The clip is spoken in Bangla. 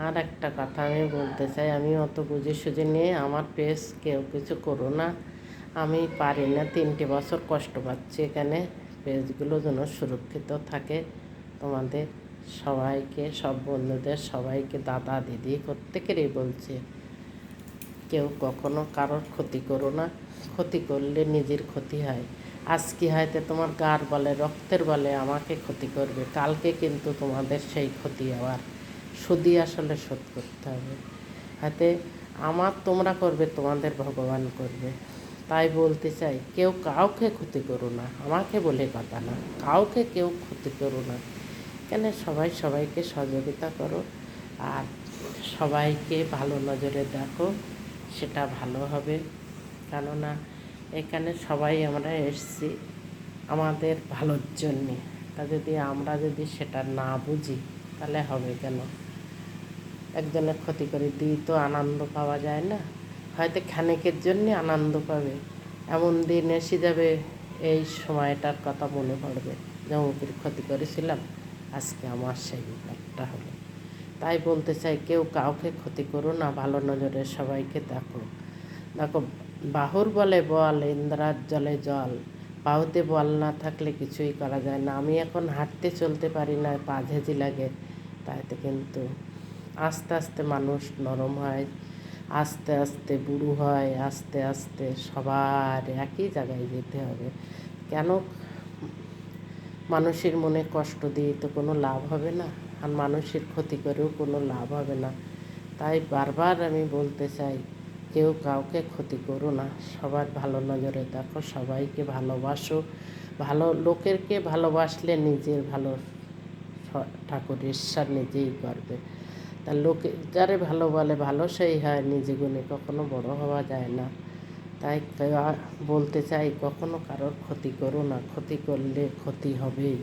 আর একটা কথা আমি বলতে চাই, আমি অত বুঝে সুঝে নিয়ে আমার পেজ কেউ কিছু করো না, আমি পারি না। 3টে বছর কষ্ট পাচ্ছি এখানে, পেজগুলো যেন সুরক্ষিত থাকে। তোমাদের সবাইকে, সব বন্ধুদের সবাইকে, দাদা দিদি প্রত্যেকেরই বলছি, কেউ কখনো কারোর ক্ষতি করো না। ক্ষতি করলে নিজের ক্ষতি হয়। আজকে হয়তো তোমার গার বলে, রক্তের বলে আমাকে ক্ষতি করবে, কালকে কিন্তু তোমাদের সেই ক্ষতি আবার সুদি আসলে শোধ করতে হবে। হাতে আমার তোমরা করবে, তোমাদের ভগবান করবে। তাই বলতে চাই, কেউ কাউকে ক্ষতি করো না, আমাকে বলে কথা না, কাউকে কেউ ক্ষতি করো না। কেন, সবাই সবাইকে সহযোগিতা করো, আর সবাইকে ভালো নজরে দেখো, সেটা ভালো হবে। কেননা এখানে সবাই আমরা এসছি আমাদের ভালোর জন্যে। তা আমরা যদি সেটা না বুঝি তাহলে হবে কেন? একজনের ক্ষতি করে দিয়ে তো আনন্দ পাওয়া যায় না। হয়তো ক্ষণিকের জন্যে আনন্দ পাবে, এমন দিন এসে যাবে এই সময়টার কথা মনে পড়বে যে অমুকের ক্ষতি করেছিলাম, আজকে আমার সেই ব্যাপারটা হলো। তাই বলতে চাই, কেউ কাউকে ক্ষতি করো না, ভালো নজরে সবাইকে দেখো। দেখো, বাহুর বলে বল, ইন্দ্রার জলে জল, বাহুতে বল না থাকলে কিছুই করা যায় না। আমি এখন হাঁটতে চলতে পারি না, পা ঝেঁঝি লাগে, তাইতে কিন্তু আস্তে আস্তে মানুষ নরম হয়, আস্তে আস্তে বুড়ো হয়, আস্তে আস্তে সবার একই জায়গায় যেতে হবে। কেন মানুষের মনে কষ্ট দিয়ে তো কোনো লাভ হবে না, আর মানুষের ক্ষতি করেও কোনো লাভ হবে না। তাই বারবার আমি বলতে চাই, কেউ কাউকে ক্ষতি করো না, সবার ভালো নজরে দেখো, সবাইকে ভালোবাসো। ভালো লোকেরকে ভালোবাসলে নিজের ভালো ঠাকুর ঈশ্বর নিজেই করবে। তা লোকে যারে ভালো বলে ভালো সেই হয়, নিজে গুণে কখনো বড় হওয়া যায় না। তাই বলতে চাই, কখনো কারোর ক্ষতি করো না, ক্ষতি করলে ক্ষতি হবেই।